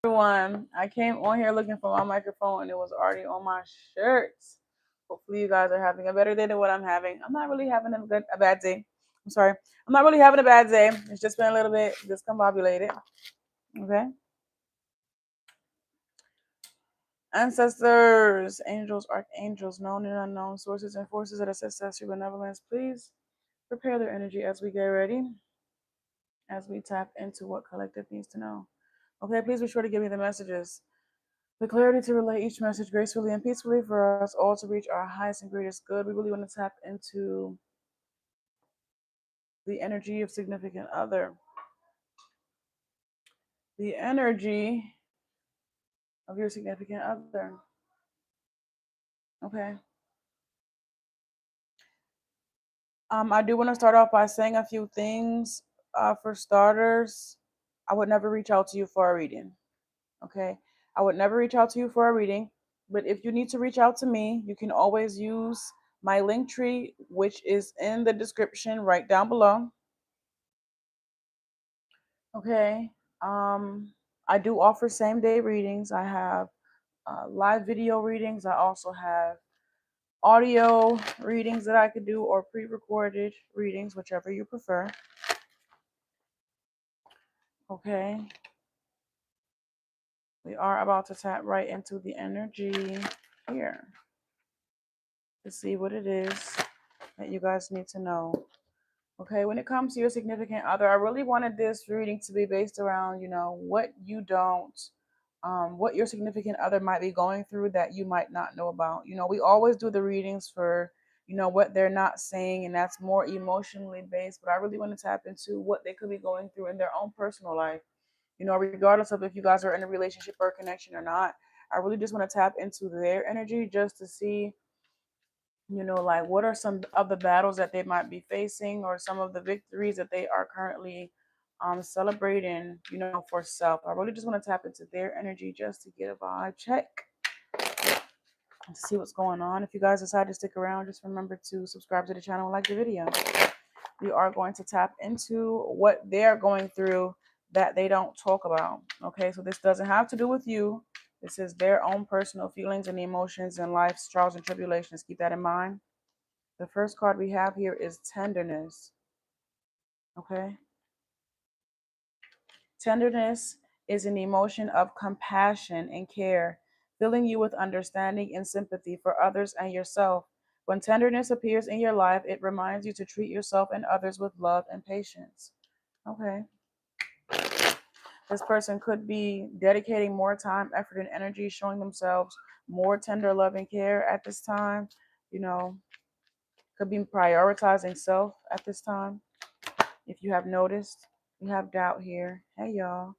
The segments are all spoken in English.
Everyone, I came on here looking for my microphone and it was already on my shirts. Hopefully you guys are having a better day than what I'm having. I'm not really having a bad day. I'm sorry. I'm not really having a bad day. It's just been a little bit discombobulated. Okay. Ancestors, angels, archangels, known and unknown sources and forces that assist us through benevolence, please prepare their energy as we get ready, as we tap into what collective needs to know. Okay, please be sure to give me the messages. The clarity to relay each message gracefully and peacefully for us all to reach our highest and greatest good. We really want to tap into the energy of significant other, the energy of your significant other. Okay. I do want to start off by saying a few things. For starters, I would never reach out to you for a reading. Okay. I would never reach out to you for a reading. But if you need to reach out to me, you can always use my Linktree, which is in the description right down below. Okay. I do offer same day readings. I have live video readings. I also have audio readings that I could do or pre recorded readings, whichever you prefer. Okay. We are about to tap right into the energy here to see what it is that you guys need to know. Okay, when it comes to your significant other, I really wanted this reading to be based around, what you don't, what your significant other might be going through that you might not know about. We always do the readings for, what they're not saying, and that's more emotionally based. But I really want to tap into what they could be going through in their own personal life. Regardless of if you guys are in a relationship or a connection or not. I really just want to tap into their energy just to see like what are some of the battles that they might be facing or some of the victories that they are currently celebrating, for self. I really just want to tap into their energy just to get a vibe check and to see what's going on. If you guys decide to stick around, just remember to subscribe to the channel and like the video. We are going to tap into what they're going through that they don't talk about. Okay, so this doesn't have to do with you. This is their own personal feelings and emotions and life's trials and tribulations. Keep that in mind. The first card we have here is tenderness. Okay. Tenderness is an emotion of compassion and care, filling you with understanding and sympathy for others and yourself. When tenderness appears in your life, it reminds you to treat yourself and others with love and patience. Okay. This person could be dedicating more time, effort, and energy, showing themselves more tender love and care at this time. You know, could be prioritizing self at this time. If you have noticed, we have doubt here. Hey, y'all.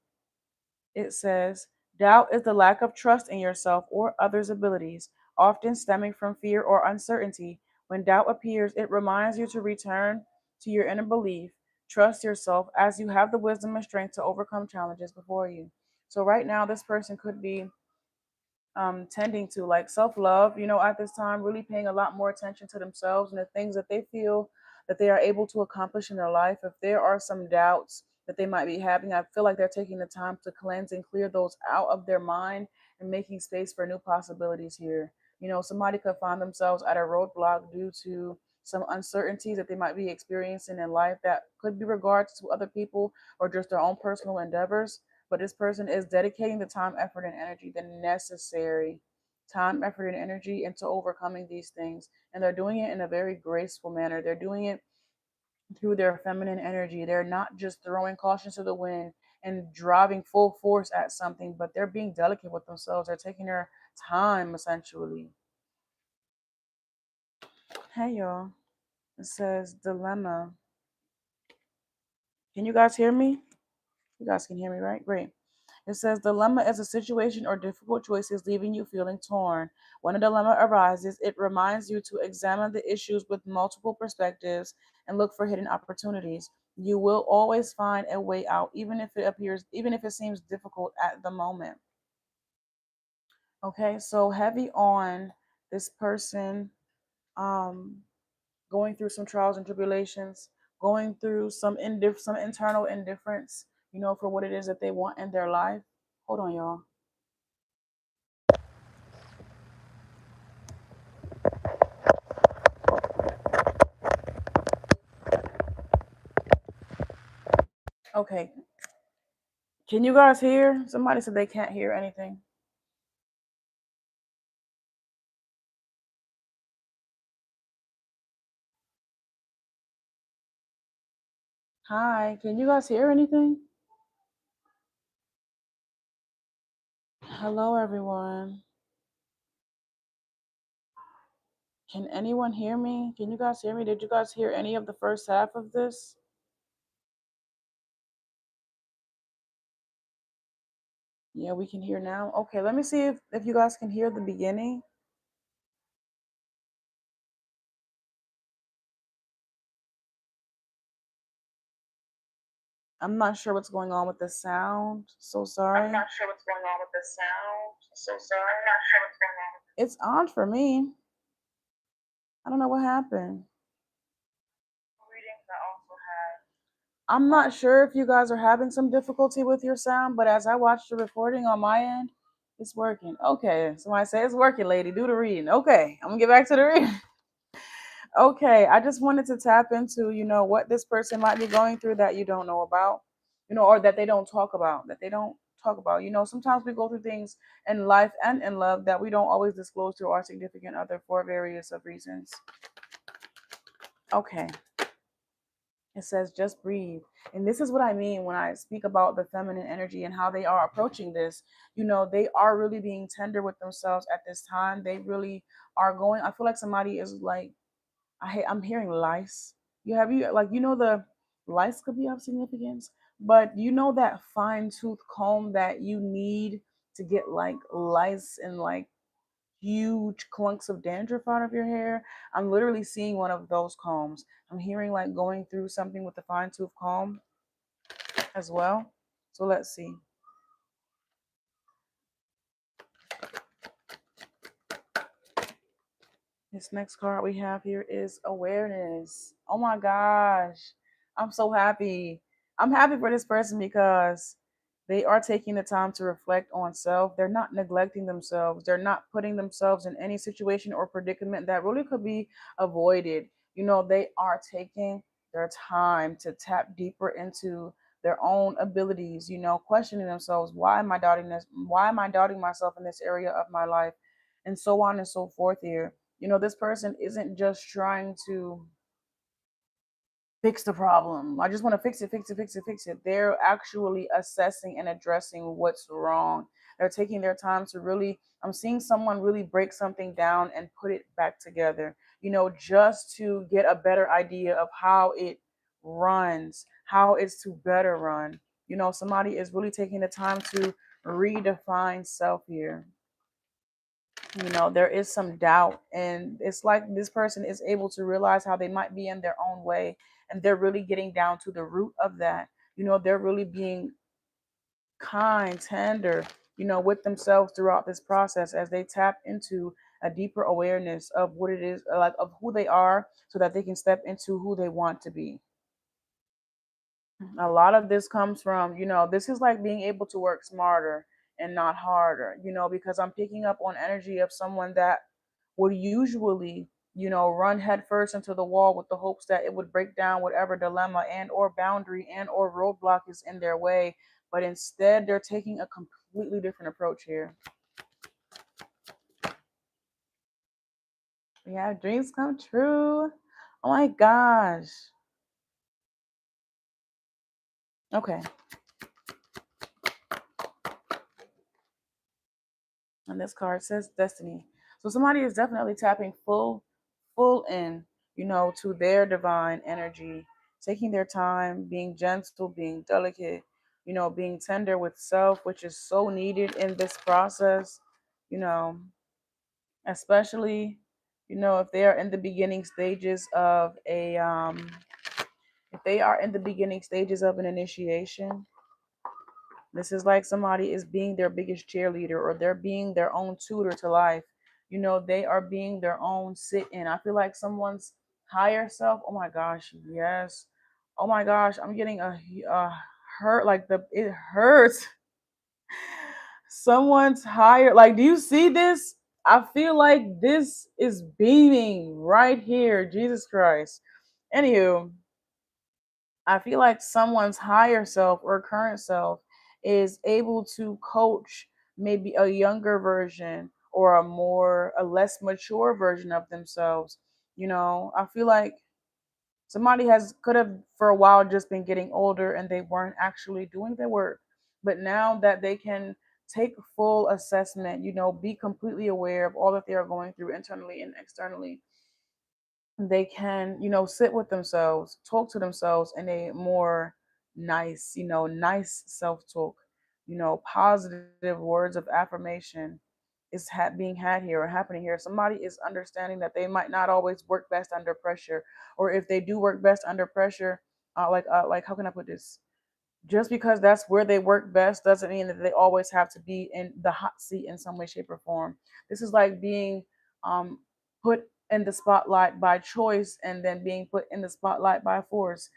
It says, doubt is the lack of trust in yourself or others' abilities, often stemming from fear or uncertainty. When doubt appears, it reminds you to return to your inner belief. Trust yourself as you have the wisdom and strength to overcome challenges before you. So, right now, this person could be tending to like self-love, at this time, really paying a lot more attention to themselves and the things that they feel that they are able to accomplish in their life. If there are some doubts that they might be having, I feel like they're taking the time to cleanse and clear those out of their mind and making space for new possibilities here. Somebody could find themselves at a roadblock due to some uncertainties that they might be experiencing in life that could be regards to other people or just their own personal endeavors. But this person is dedicating the time, effort, and energy, the necessary time, effort, and energy into overcoming these things. And they're doing it in a very graceful manner. They're doing it through their feminine energy. They're not just throwing caution to the wind and driving full force at something, but they're being delicate with themselves. They're taking their time, essentially. Hey, y'all. It says dilemma. Can you guys hear me? You guys can hear me, right? Great. It says dilemma is a situation or difficult choices leaving you feeling torn. When a dilemma arises, it reminds you to examine the issues with multiple perspectives and look for hidden opportunities. You will always find a way out, even if it seems difficult at the moment. Okay, so heavy on this person um going through some trials and tribulations, going through some internal indifference, for what it is that they want in their life. Hold on, y'all. Okay. Can you guys hear? Somebody said they can't hear anything. Hi, can you guys hear anything? Hello, everyone. Can anyone hear me? Can you guys hear me? Did you guys hear any of the first half of this? Yeah, we can hear now. Okay, let me see if you guys can hear the beginning. I'm not sure what's going on with the sound. So sorry. I'm not sure what's going on with the sound. So sorry. I'm not sure what's going on. It's on for me. I don't know what happened. I'm not sure if you guys are having some difficulty with your sound, but as I watch the recording on my end, it's working. Okay, somebody say it's working, lady. Do the reading. Okay, I'm gonna get back to the reading. Okay, I just wanted to tap into, what this person might be going through that you don't know about, or that they don't talk about, sometimes we go through things in life and in love that we don't always disclose to our significant other for various of reasons. Okay. It says just breathe. And this is what I mean when I speak about the feminine energy and how they are approaching this. They are really being tender with themselves at this time. They really are going. I feel like somebody is like, I'm hearing lice. The lice could be of significance, but that fine tooth comb that you need to get like lice and like huge clunks of dandruff out of your hair. I'm literally seeing one of those combs. I'm hearing like going through something with the fine tooth comb as well. So let's see. This next card we have here is awareness. Oh my gosh. I'm so happy. I'm happy for this person because they are taking the time to reflect on self. They're not neglecting themselves. They're not putting themselves in any situation or predicament that really could be avoided. They are taking their time to tap deeper into their own abilities, questioning themselves, why am I doubting this? Why am I doubting myself in this area of my life? And so on and so forth here. This person isn't just trying to fix the problem. I just want to fix it, fix it, fix it, fix it. They're actually assessing and addressing what's wrong. They're taking their time to really, I'm seeing someone really break something down and put it back together, just to get a better idea of how it runs, how it's to better run. Somebody is really taking the time to redefine self here. There is some doubt, and it's like this person is able to realize how they might be in their own way, and they're really getting down to the root of that. They're really being kind, tender, with themselves throughout this process as they tap into a deeper awareness of what it is, like of who they are, so that they can step into who they want to be. A lot of this comes from, this is like being able to work smarter and not harder, because I'm picking up on energy of someone that would usually, run headfirst into the wall with the hopes that it would break down whatever dilemma and or boundary and or roadblock is in their way. But instead, they're taking a completely different approach here. We have dreams come true. Oh my gosh. Okay. And this card says destiny. So somebody is definitely tapping full in, to their divine energy, taking their time, being gentle, being delicate, being tender with self, which is so needed in this process, you know, especially, if they are in the beginning stages of if they are in the beginning stages of an initiation. This is like somebody is being their biggest cheerleader, or they're being their own tutor to life. They are being their own sit in. I feel like someone's higher self. Oh my gosh, yes. Oh my gosh, I'm getting a hurt. Like it hurts. Someone's higher. Like, do you see this? I feel like this is beaming right here. Jesus Christ. Anywho, I feel like someone's higher self or current self is able to coach maybe a younger version or a less mature version of themselves. I feel like somebody has could have for a while just been getting older and they weren't actually doing their work. But now that they can take full assessment, be completely aware of all that they are going through internally and externally, they can, sit with themselves, talk to themselves in a more nice self-talk, positive words of affirmation being had here or happening here. Somebody is understanding that they might not always work best under pressure, or if they do work best under pressure, like how can I put this? Just because that's where they work best doesn't mean that they always have to be in the hot seat in some way, shape, or form. This is like being um, put in the spotlight by choice and then being put in the spotlight by force.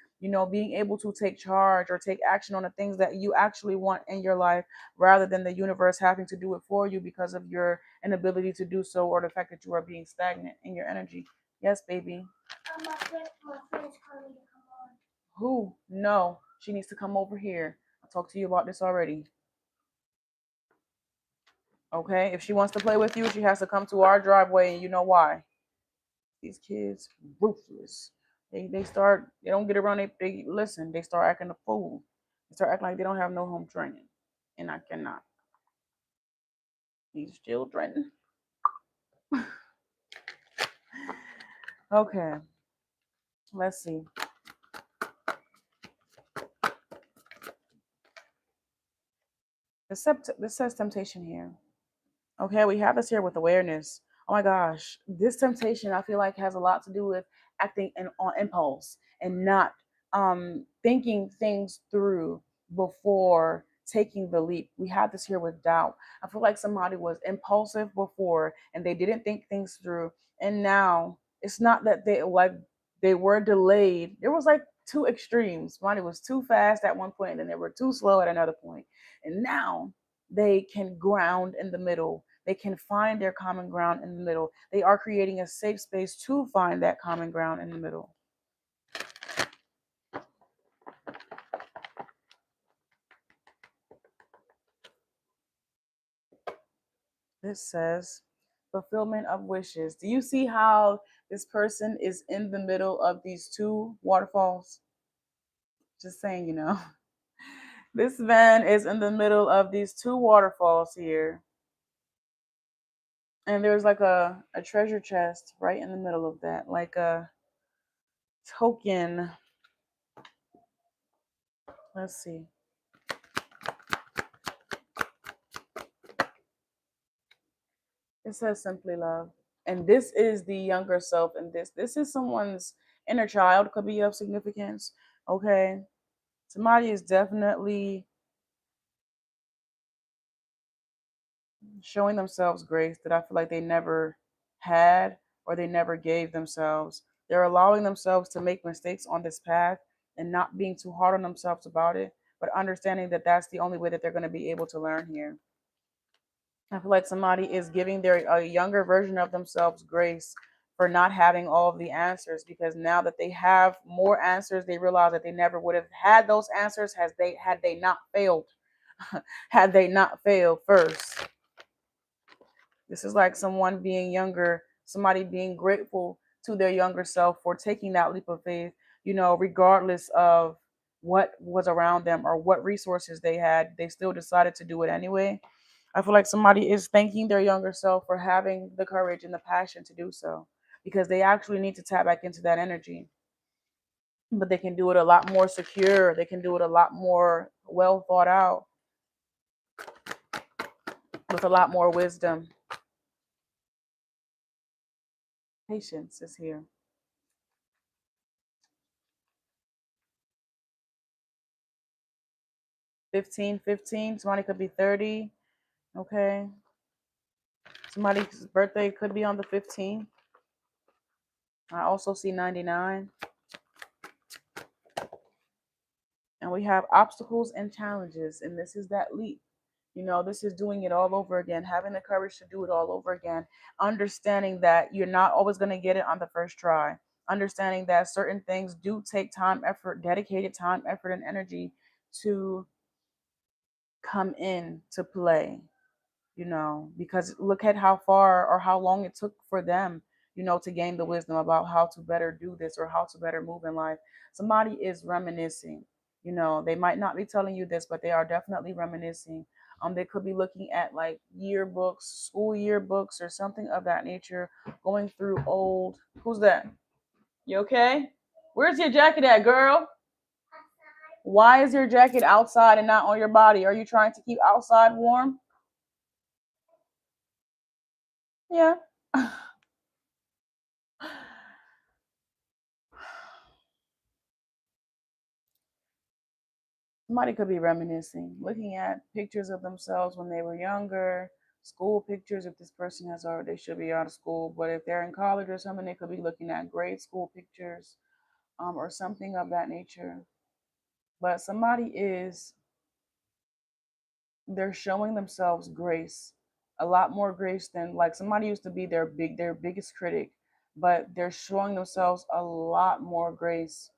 Being able to take charge or take action on the things that you actually want in your life rather than the universe having to do it for you because of your inability to do so or the fact that you are being stagnant in your energy. Yes, baby. My friend's calling me to come on. Who? No, she needs to come over here. I talked to you about this already. Okay, if she wants to play with you, she has to come to our driveway, and you know why. These kids, ruthless. They don't get around, they listen, they start acting a fool. They start acting like they don't have no home training. And I cannot. These children. Okay, let's see. This says temptation here. Okay, we have this here with awareness. Oh my gosh, this temptation I feel like has a lot to do with acting on impulse and not thinking things through before taking the leap. We have this here with doubt. I feel like somebody was impulsive before and they didn't think things through, and now it's not that they were delayed. There was like two extremes. Somebody was too fast at one point, and then they were too slow at another point, and now they can ground in the middle. They can find their common ground in the middle. They are creating a safe space to find that common ground in the middle. This says fulfillment of wishes. Do you see how this person is in the middle of these two waterfalls? Just saying, This man is in the middle of these two waterfalls here. And there's like a treasure chest right in the middle of that, like a token. Let's see. It says simply love. And this is the younger self, and this is someone's inner child, could be of significance. Okay. Somebody is definitely showing themselves grace that I feel like they never had or they never gave themselves. They're allowing themselves to make mistakes on this path and not being too hard on themselves about it, but understanding that that's the only way that they're going to be able to learn here. I feel like somebody is giving a younger version of themselves grace for not having all of the answers, because now that they have more answers, they realize that they never would have had those answers had they not failed, had they not failed first. This is like someone being younger, somebody being grateful to their younger self for taking that leap of faith, regardless of what was around them or what resources they had, they still decided to do it anyway. I feel like somebody is thanking their younger self for having the courage and the passion to do so, because they actually need to tap back into that energy. But they can do it a lot more secure. They can do it a lot more well thought out with a lot more wisdom. Patience is here. 15, 15. Somebody could be 30. Okay. Somebody's birthday could be on the 15th. I also see 99. And we have obstacles and challenges. And this is that leap. This is doing it all over again, having the courage to do it all over again, understanding that you're not always going to get it on the first try, understanding that certain things do take time, effort, dedicated time, effort, and energy to come in to play, because look at how far or how long it took for them, to gain the wisdom about how to better do this or how to better move in life. Somebody is reminiscing. They might not be telling you this, but they are definitely reminiscing. They could be looking at like yearbooks, school yearbooks, or something of that nature, going through old. Who's that? You okay? Where's your jacket at, girl? Why is your jacket outside and not on your body? Are you trying to keep outside warm? Yeah. Somebody could be reminiscing, looking at pictures of themselves when they were younger, school pictures. If this person has already, they should be out of school. But if they're in college or something, they could be looking at grade school pictures, or something of that nature. But they're showing themselves grace, a lot more grace than like somebody used to be their biggest critic, but they're showing themselves a lot more grace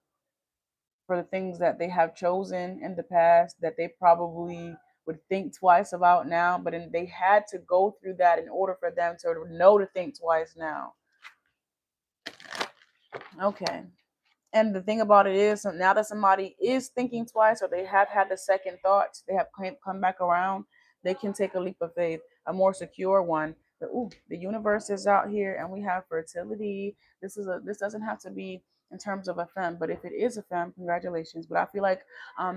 for the things that they have chosen in the past that they probably would think twice about now, but they had to go through that in order for them to know to think twice now. Okay. And the thing about it is, so now that somebody is thinking twice or they have had the second thoughts, they have come back around, they can take a leap of faith, a more secure one. The universe is out here and we have fertility. This doesn't have to be in terms of a femme, but if it is a femme, congratulations. But I feel like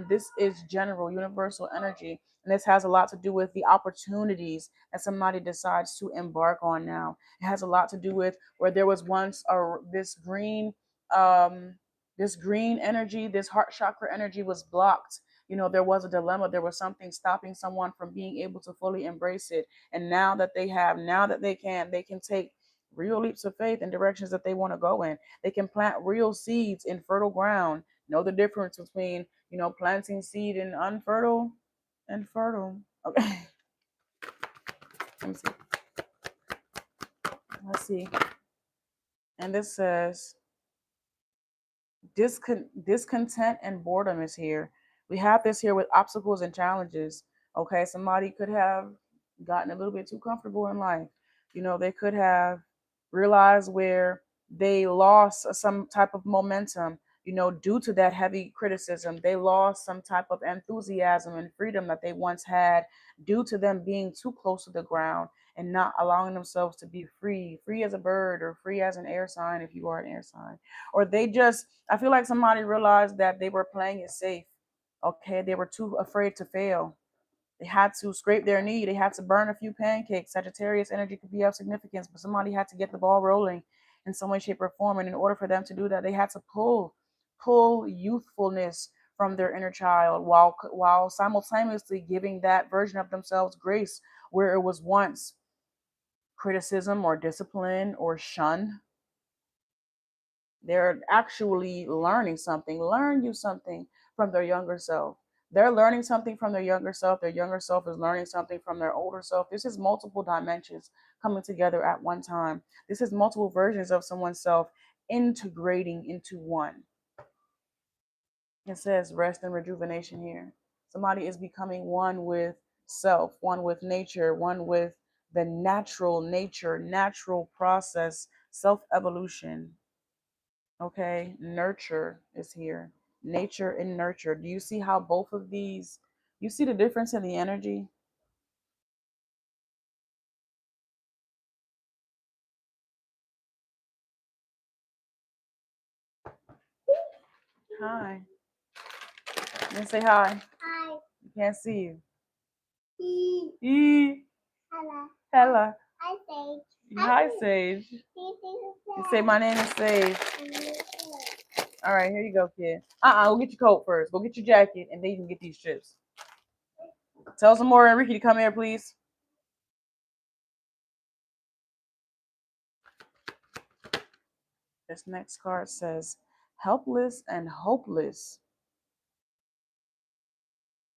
this is general, universal energy. And this has a lot to do with the opportunities that somebody decides to embark on now. It has a lot to do with where there was once um, this green energy, this heart chakra energy was blocked. There was a dilemma. There was something stopping someone from being able to fully embrace it. And now that they can take real leaps of faith in directions that they want to go in. They can plant real seeds in fertile ground. Know the difference between, planting seed in unfertile and fertile. Okay. Let me see. Let's see. And this says, discontent and boredom is here. We have this here with obstacles and challenges. Okay, somebody could have gotten a little bit too comfortable in life. They could have realized where they lost some type of momentum, due to that heavy criticism. They lost some type of enthusiasm and freedom that they once had due to them being too close to the ground and not allowing themselves to be free as a bird or free as an air sign if you are an air sign. Or I feel like somebody realized that they were playing it safe. Okay, they were too afraid to fail. They had to scrape their knee. They had to burn a few pancakes. Sagittarius energy could be of significance, but somebody had to get the ball rolling in some way, shape, or form. And in order for them to do that, they had to pull youthfulness from their inner child while simultaneously giving that version of themselves grace where it was once criticism or discipline or shun. They're actually learning something, learn you something from their younger self. They're learning something from their younger self. Their younger self is learning something from their older self. This is multiple dimensions coming together at one time. This is multiple versions of someone's self integrating into one. It says rest and rejuvenation here. Somebody is becoming one with self, one with nature, one with the natural nature, natural process, self evolution. Okay, nurture is here. Nature and nurture. Do you see how both of these, you see the difference in the energy? Hi. You can say hi. Hi. You can't see you. E. Hello. Hello. Hi, Sage. Hi, Sage. You say my name is Sage. All right, here you go, kid. Go get your coat first. Go get your jacket, and then you can get these chips. Tell some more Enrique to come here, please. This next card says, helpless and hopeless.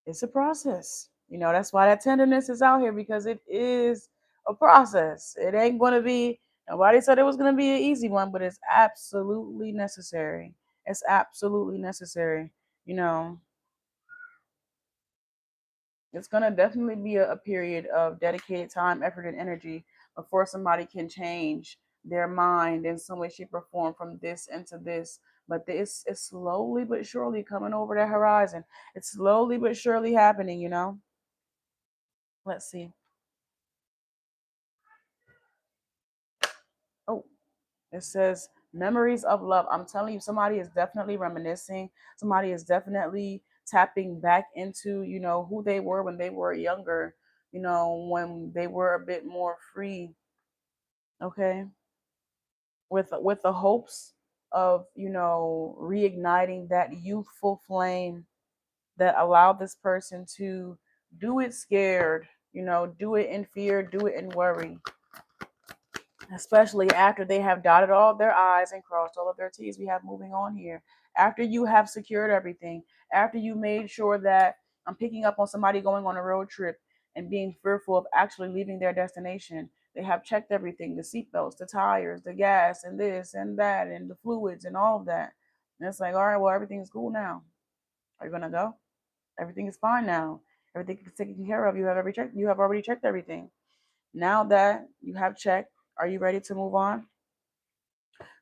It's a process. That's why that tenderness is out here, because it is a process. It ain't going to be, nobody said it was going to be an easy one, but it's absolutely necessary. It's absolutely necessary. You know, it's going to definitely be a period of dedicated time, effort, and energy before somebody can change their mind in some way, shape, or form from this into this. But this is slowly but surely coming over the horizon. It's slowly but surely happening. Let's see. Oh, it says memories of love. I'm telling you, somebody is definitely reminiscing. Somebody is definitely tapping back into, who they were when they were younger, when they were a bit more free. Okay. With the hopes of, reigniting that youthful flame that allowed this person to do it scared, do it in fear, do it in worry, especially after they have dotted all their I's and crossed all of their T's. We have moving on here. After you have secured everything, after you made sure that I'm picking up on somebody going on a road trip and being fearful of actually leaving their destination, they have checked everything, the seatbelts, the tires, the gas, and this and that, and the fluids and all of that. And it's like, all right, well, everything's cool now. Are you going to go? Everything is fine now. Everything is taken care of. You have already checked everything. Now that you have checked, are you ready to move on?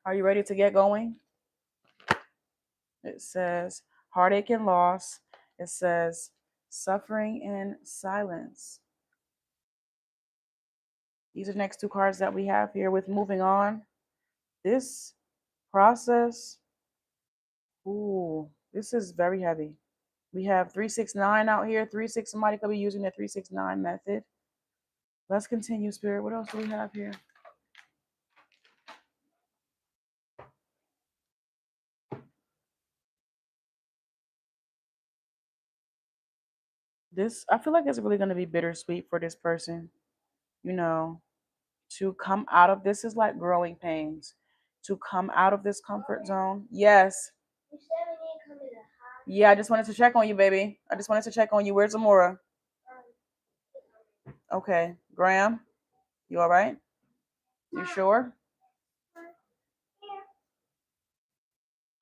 Are you ready to get going? It says heartache and loss. It says suffering in silence. These are the next two cards that we have here with moving on. This process, ooh, this is very heavy. We have 369 out here. 3-6, somebody could be using the 369 method. Let's continue, Spirit. What else do we have here? This, I feel like it's really going to be bittersweet for this person, you know, to come out of this is like growing pains. To come out of this comfort zone. Yes. Yeah, I just wanted to check on you, baby. I just wanted to check on you. Where's Amora? Okay. Graham, you all right? You sure?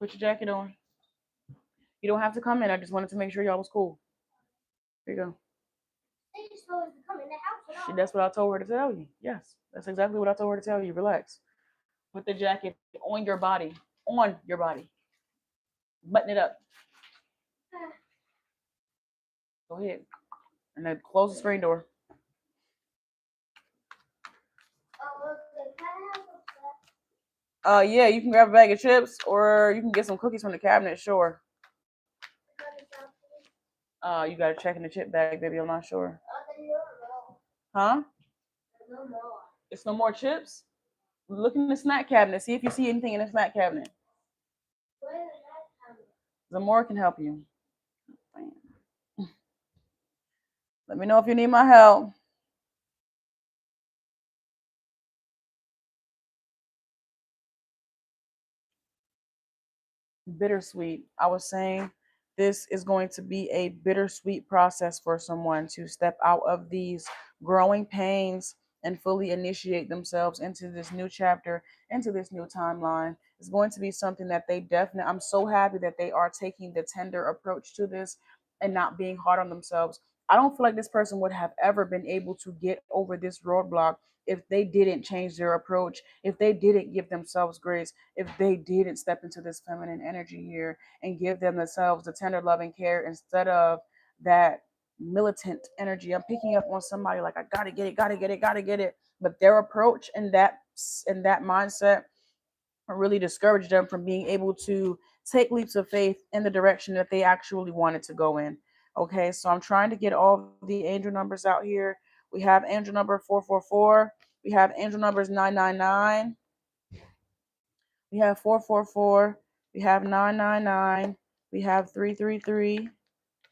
Put your jacket on. You don't have to come in. I just wanted to make sure y'all was cool. Here you go. That's what I told her to tell you. Yes, that's exactly what I told her to tell you. Relax. Put the jacket on your body. On your body. Button it up. Go ahead. And then close the screen door. Yeah, you can grab a bag of chips or you can get some cookies from the cabinet, sure. You gotta check in the chip bag, baby. I'm not sure. Huh? It's no more chips? Look in the snack cabinet. See if you see anything in the snack cabinet. Zamora can help you. Let me know if you need my help. Bittersweet. I was saying this is going to be a bittersweet process for someone to step out of these growing pains and fully initiate themselves into this new chapter, into this new timeline. It's going to be something that they definitely, I'm so happy that they are taking the tender approach to this and not being hard on themselves. I don't feel like this person would have ever been able to get over this roadblock if they didn't change their approach, if they didn't give themselves grace, if they didn't step into this feminine energy here and give themselves the tender love and care instead of that militant energy. I'm picking up on somebody like I gotta get it, gotta get it, gotta get it. But their approach and that mindset really discouraged them from being able to take leaps of faith in the direction that they actually wanted to go in. Okay, so I'm trying to get all the angel numbers out here. We have angel number 444. We have angel numbers 999. We have 444. We have 999. We have 333.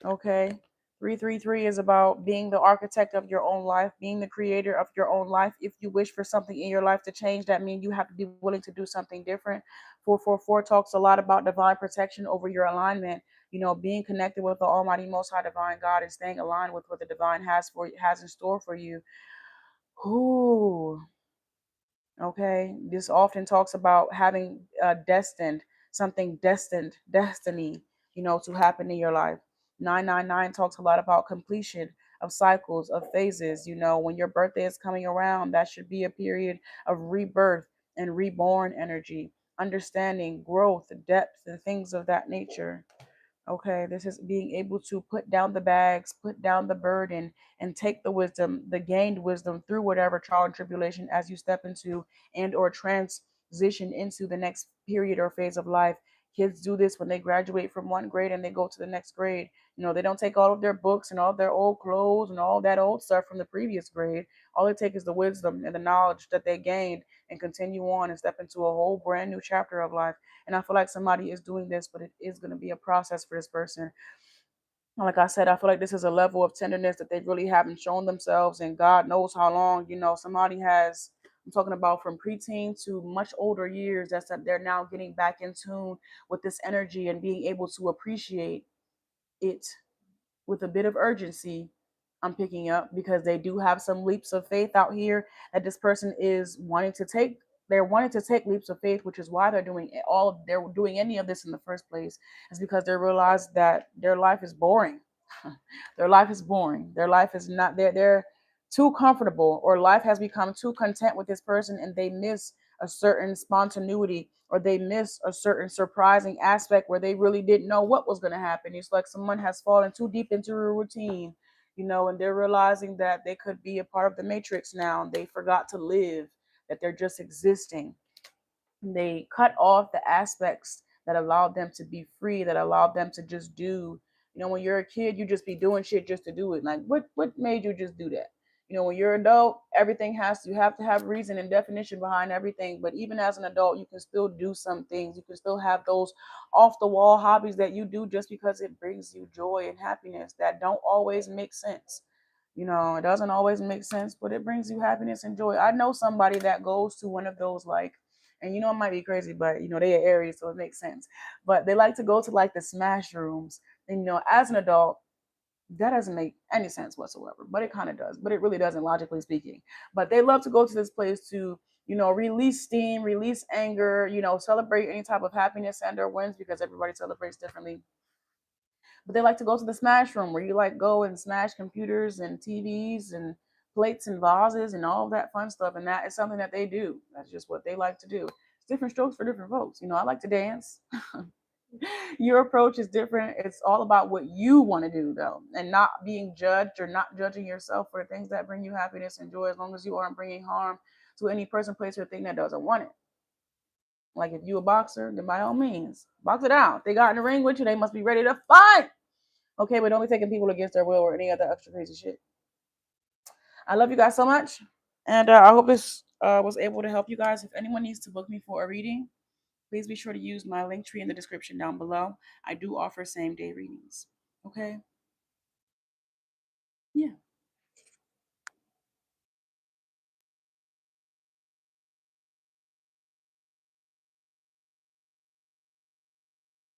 Okay. 333 is about being the architect of your own life, being the creator of your own life. If you wish for something in your life to change, that means you have to be willing to do something different. 444 talks a lot about divine protection over your alignment. Being connected with the Almighty Most High Divine God and staying aligned with what the Divine has in store for you. Ooh, okay. This often talks about having destiny, to happen in your life. 999 talks a lot about completion of cycles, of phases. When your birthday is coming around, that should be a period of rebirth and reborn energy, understanding, growth, depth, and things of that nature. Okay, this is being able to put down the bags, put down the burden, and take the wisdom, the gained wisdom through whatever trial and tribulation as you step into and or transition into the next period or phase of life. Kids do this when they graduate from one grade and they go to the next grade. They don't take all of their books and all their old clothes and all that old stuff from the previous grade. All they take is the wisdom and the knowledge that they gained and continue on and step into a whole brand new chapter of life. And I feel like somebody is doing this, but it is going to be a process for this person. Like I said, I feel like this is a level of tenderness that they really haven't shown themselves, and God knows how long. Somebody has. I'm talking about from preteen to much older years. That's that they're now getting back in tune with this energy and being able to appreciate it with a bit of urgency. I'm picking up because they do have some leaps of faith out here that this person is wanting to take. They're wanting to take leaps of faith, which is why they're doing any of this in the first place, is because they realize that their life is boring. Their life is boring. Their life is not they're too comfortable, or life has become too content with this person, and they miss a certain spontaneity, or they miss a certain surprising aspect where they really didn't know what was going to happen. It's like someone has fallen too deep into a routine, and they're realizing that they could be a part of the matrix now. They forgot to live, that they're just existing. They cut off the aspects that allowed them to be free, that allowed them to just do. When you're a kid, you just be doing shit just to do it. Like, what made you just do that? When you're an adult, you have to have reason and definition behind everything. But even as an adult, you can still do some things. You can still have those off the wall hobbies that you do just because it brings you joy and happiness that don't always make sense. It doesn't always make sense, but it brings you happiness and joy. I know somebody that goes to one of those, like, and it might be crazy, but they are Aries, so it makes sense. But they like to go to like the smash rooms. And as an adult, that doesn't make any sense whatsoever. But it kind of does. But it really doesn't, logically speaking. But they love to go to this place to, release steam, release anger, celebrate any type of happiness and or wins, because everybody celebrates differently. But they like to go to the smash room where you like go and smash computers and TVs and plates and vases and all that fun stuff. And that is something that they do. That's just what they like to do. It's different strokes for different folks. I like to dance. Your approach is different. It's all about what you want to do, though, and not being judged or not judging yourself for the things that bring you happiness and joy, as long as you aren't bringing harm to any person, place, or thing that doesn't want it. Like, if you a boxer, then by all means, box it out. If they got in the ring with you, they must be ready to fight. Okay, but don't be taking people against their will or any other extra crazy shit. I love you guys so much. And I hope this was able to help you guys. If anyone needs to book me for a reading, please be sure to use my link tree in the description down below. I do offer same day readings. Okay?